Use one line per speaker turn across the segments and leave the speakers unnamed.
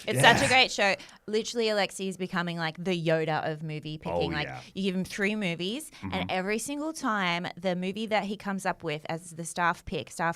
It's such a great show. Literally, Alexei is becoming like the Yoda of movie picking. You give him 3 movies, and every single time the movie that he comes up with as the staff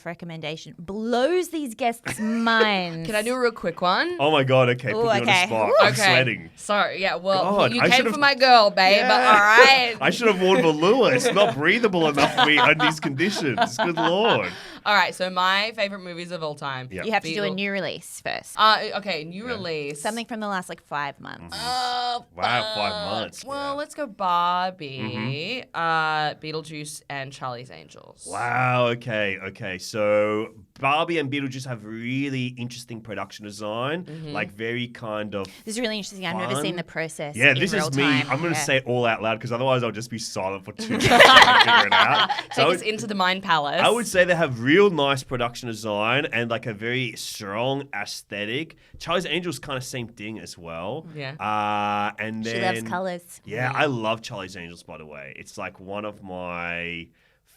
recommendation blows these guests' minds.
Can I do a real quick one?
Oh my God, okay. Put me on the spot. I'm sweating.
Sorry, yeah, well,
God,
you came for my girl, babe,
Yeah.
but all right.
I should have worn velour. It's not breathable enough for me under these conditions. Good Lord.
All right, so my favorite movies of all time.
Yeah.
You have to do a new release first.
Okay, new release.
Something from the last 5 months.
Wow, 5 months.
Well, let's go Barbie, Beetlejuice, and Charlie's Angels.
Wow, okay. So Barbie and Beetlejuice have really interesting production design, like very kind of
This is really interesting. I've never seen the process.
Yeah,
in
this
real
is me.
time.
I'm going to say it all out loud because otherwise I'll just be silent for 2 minutes and figure it out.
Take us into the Mind Palace.
I would say they have real nice production design and like a very strong aesthetic. Charlie's Angels kind of same thing as well.
Yeah.
And then
She loves colours.
Yeah, I love Charlie's Angels, by the way. It's like one of my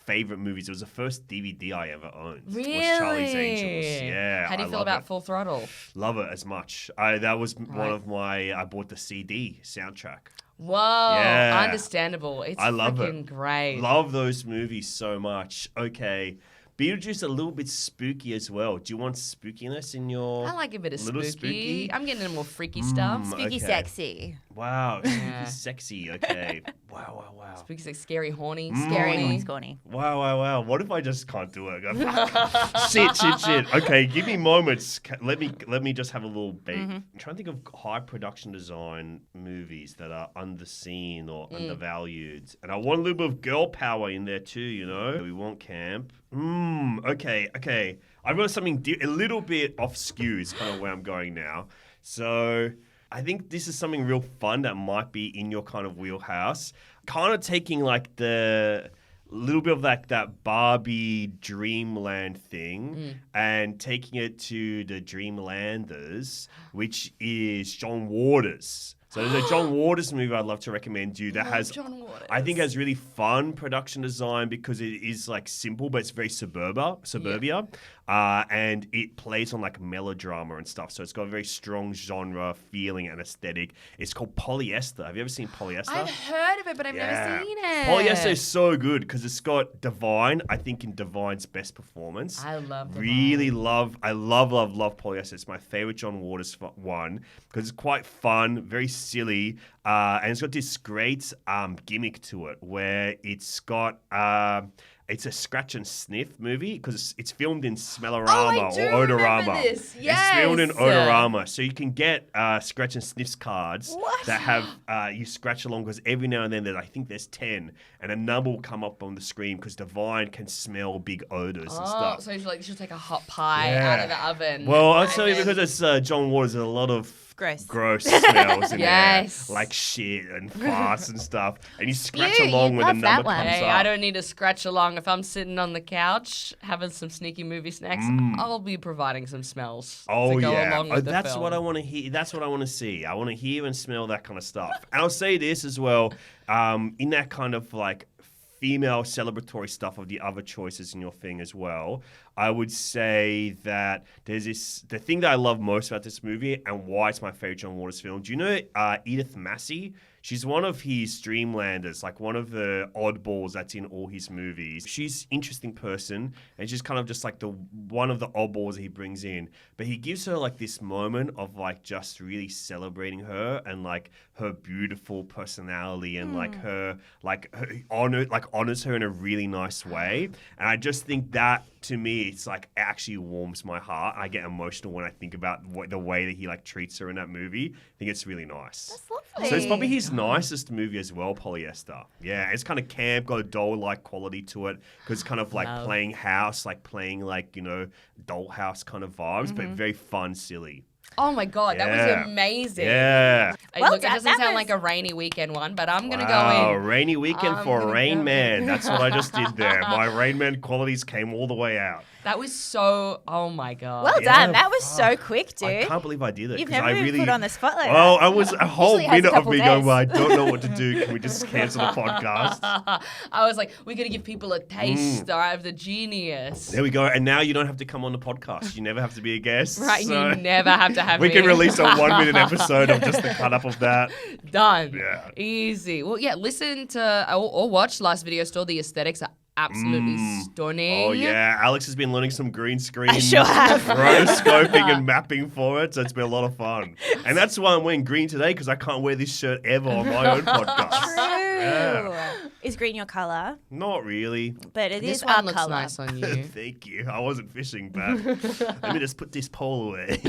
favorite movies. It was the first DVD I ever owned.
Really?
Was Charlie's Angels. Yeah.
How do you feel about Full Throttle?
Love it as much. That was one of my. I bought the CD soundtrack.
Whoa,
Yeah.
understandable. It's
I love
freaking
it.
great.
Love those movies so much. Okay. Beetlejuice a little bit spooky as well. Do you want spookiness in your
I like a bit of
little
spooky. I'm getting into more freaky stuff.
Spooky
okay.
sexy.
Wow,
Yeah.
sexy. Okay. Wow.
Spooky, like scary, horny.
Scary,
Horny.
scrawny.
Wow. What if I just can't do it? Shit. Okay, give me moments. Let me just have a little beat. I'm trying to think of high production design movies that are underseen or undervalued. And I want a little bit of girl power in there too, you know? We want camp. Okay. I've got something a little bit off skew is kind of where I'm going now. So I think this is something real fun that might be in your kind of wheelhouse. Kind of taking like the little bit of like that Barbie Dreamland thing and taking it to the Dreamlanders, which is John Waters. So there's a John Waters movie I'd love to recommend you that has,
John Waters.
I think has really fun production design because it is like simple, but it's very suburbia. And it plays on like melodrama and stuff. So it's got a very strong genre feeling and aesthetic. It's called Polyester. Have you ever seen Polyester?
I've heard of it, but I've never seen it.
Polyester is so good because it's got Divine, I think in Divine's best performance.
I love Divine.
Really love Polyester. It's my favorite John Waters one because it's quite fun, very silly, and it's got this great gimmick to it where it's got it's a scratch and sniff movie because it's filmed in Smellorama or Odorama.
This. Yes.
It's filmed in Odorama, so you can get scratch and sniffs cards that have you scratch along because every now and then I think there's 10, and a number will come up on the screen because Divine can smell big odors and stuff.
So you should take a hot pie out of the oven.
Well, I'll tell you because it's John Waters. There's a lot of gross smells in there, like shit and farts and stuff. And you scratch along when the number comes
Hey,
up.
I don't need to scratch along. If I'm sitting on the couch having some sneaky movie snacks, I'll be providing some smells to go along with the
that's
film.
what I want to hear. That's what I want to see. I want to hear and smell that kind of stuff. And I'll say this as well, in that kind of like female celebratory stuff of the other choices in your thing as well, I would say that there's the thing that I love most about this movie and why it's my favorite John Waters film. Do you know Edith Massey? She's one of his Dreamlanders, like one of the oddballs that's in all his movies. She's an interesting person, and she's kind of just like the one of the oddballs he brings in. But he gives her like this moment of like just really celebrating her and like her beautiful personality and like her honors her in a really nice way. And I just think that to me, it's like actually warms my heart. I get emotional when I think about the way that he like treats her in that movie. I think it's really nice.
That's lovely.
So it's probably his nicest movie as well, Polyester. Yeah, it's kind of camp, got a doll-like quality to it because it's kind of like playing house, like playing like, you know, dollhouse kind of vibes, but very fun, silly.
Oh my God, that was amazing.
Yeah.
Well
Look, it
done.
doesn't
That
sound
was-
like a rainy weekend one, but I'm going to
Wow,
go in.
rainy weekend
I'm
for
gonna
Rain
go
Man.
in.
That's what I just did there. My Rain Man qualities came all the way out.
That was so, oh my God.
Well
Yeah,
done. That was so quick, dude.
I can't believe I did it.
You've
'cause
never
I
been
really,
put on the spot like
Well,
that.
I was a whole
Usually has a
minute of
couple
me
days.
going, well, I don't know what to do. Can we just cancel the podcast?
I was like, we're going to give people a taste of the genius.
There we go. And now you don't have to come on the podcast. You never have to be a guest.
Right,
so-
you never have to have
We
me.
can release a 1 minute episode of just the cut up of that.
Done.
Yeah.
Easy. Well, yeah, listen to or watch Last Video Store. The aesthetics are absolutely stunning.
Oh yeah, Alex has been learning some green screen,
I sure have.
rotoscoping and mapping for it, so it's been a lot of fun. And that's why I'm wearing green today, because I can't wear this shirt ever on my own podcast.
True.
Yeah.
Is green your color?
Not really.
But it
This
is
one
our
looks
color.
nice on you.
Thank you. I wasn't fishing back. Let me just put this pole away.